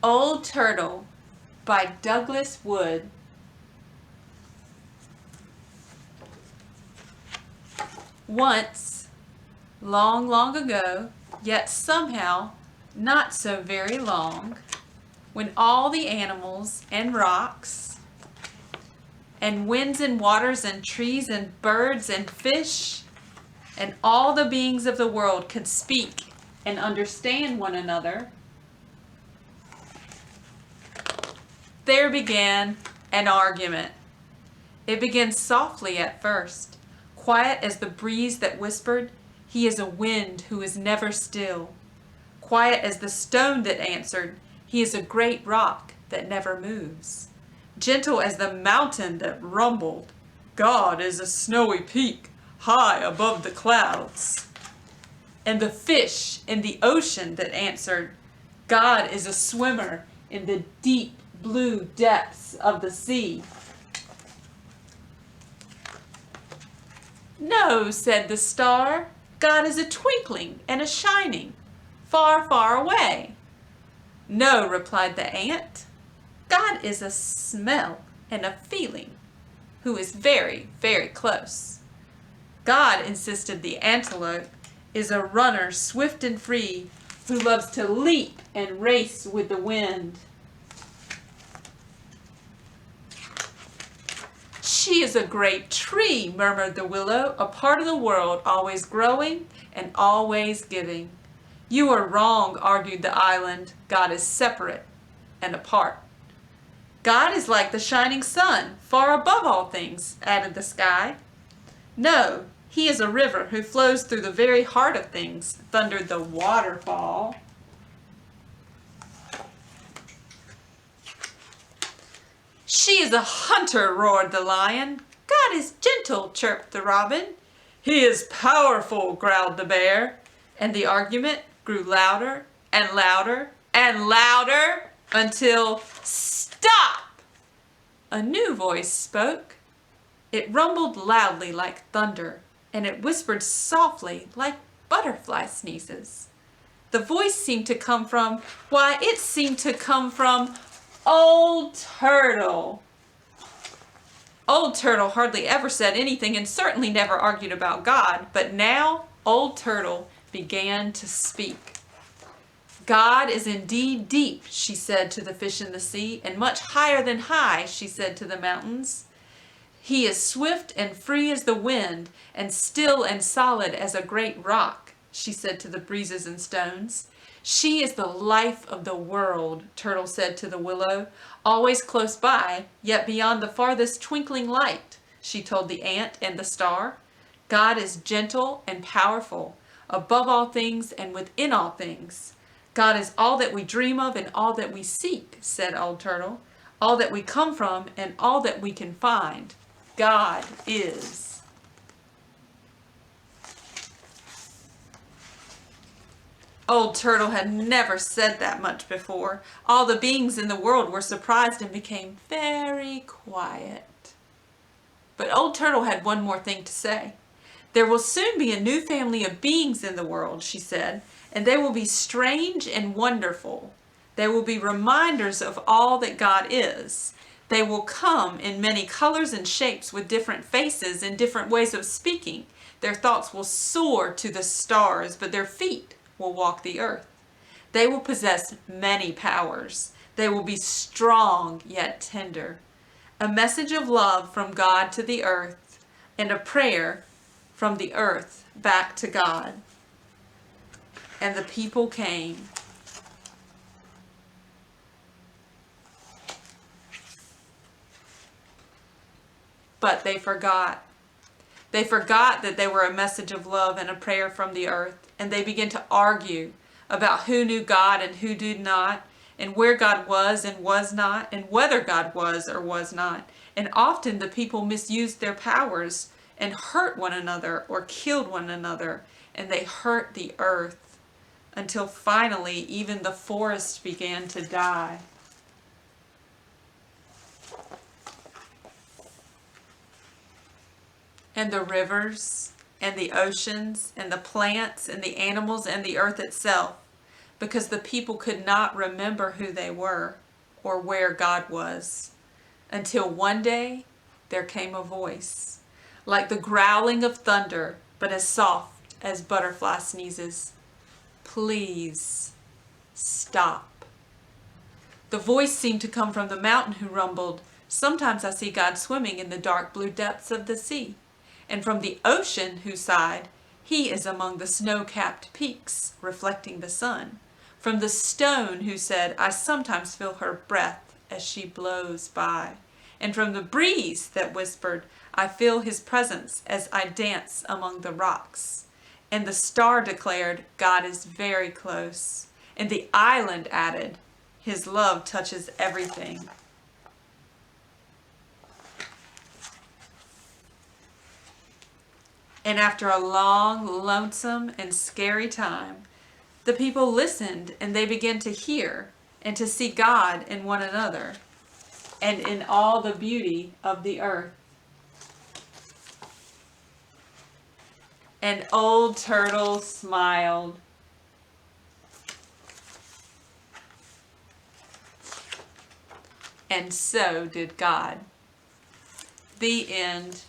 Old Turtle by Douglas Wood. Once, long, long ago, yet somehow not so very long, when all the animals and rocks and winds and waters and trees and birds and fish and all the beings of the world could speak and understand one another, there began an argument. It began softly at first, quiet as the breeze that whispered, "He is a wind who is never still." Quiet as the stone that answered, "He is a great rock that never moves." Gentle as the mountain that rumbled, "God is a snowy peak high above the clouds." And the fish in the ocean that answered, "God is a swimmer in the deep blue depths of the sea." "No," said the star, "God is a twinkling and a shining, far, far away." "No," replied the ant, "God is a smell and a feeling, who is very, very close." "God," insisted the antelope, "is a runner swift and free, who loves to leap and race with the wind." "She is a great tree," murmured the willow, "a part of the world, always growing and always giving." "You are wrong," argued the island. "God is separate and apart." "God is like the shining sun, far above all things," added the sky. "No, he is a river who flows through the very heart of things," thundered the waterfall. "She is a hunter," roared the lion. "God is gentle," chirped the robin. "He is powerful," growled the bear. And the argument grew louder and louder and louder until, "Stop!" A new voice spoke. It rumbled loudly like thunder, and it whispered softly like butterfly sneezes. The voice seemed to come from, it seemed to come from Old Turtle. Old Turtle hardly ever said anything and certainly never argued about God, but now Old Turtle began to speak. "God is indeed deep," she said to the fish in the sea, "and much higher than high," she said to the mountains. "He is swift and free as the wind, and still and solid as a great rock," she said to the breezes and stones. "She is the life of the world," Turtle said to the willow. "Always close by, yet beyond the farthest twinkling light," she told the ant and the star. "God is gentle and powerful, above all things and within all things." "God is all that we dream of and all that we seek," said Old Turtle. "All that we come from and all that we can find. God is." Old Turtle had never said that much before. All the beings in the world were surprised and became very quiet. But Old Turtle had one more thing to say. "There will soon be a new family of beings in the world," she said, "and they will be strange and wonderful. They will be reminders of all that God is. They will come in many colors and shapes with different faces and different ways of speaking. Their thoughts will soar to the stars, but their feet will walk the earth. They will possess many powers. They will be strong yet tender. A message of love from God to the earth, and a prayer from the earth back to God." And the people came. But they forgot. They forgot that they were a message of love and a prayer from the earth, and they began to argue about who knew God and who did not, and where God was and was not, and whether God was or was not. And often the people misused their powers and hurt one another or killed one another, and they hurt the earth until finally even the forest began to die. And the rivers and the oceans and the plants and the animals and the earth itself because the people could not remember who they were or where God was, until one day there came a voice, like the growling of thunder, but as soft as butterfly sneezes. Please stop. The voice seemed to come from the mountain who rumbled, sometimes I see God swimming in the dark blue depths of the sea. And from the ocean who sighed, he is among the snow-capped peaks, reflecting the sun. From the stone who said, I sometimes feel her breath as she blows by. And from the breeze that whispered, I feel his presence as I dance among the rocks. And the star declared, God is very close. And the island added, his love touches everything. And after a long, lonesome, and scary time, the people listened and they began to hear and to see God in one another and in all the beauty of the earth. And Old Turtle smiled. And so did God. The end.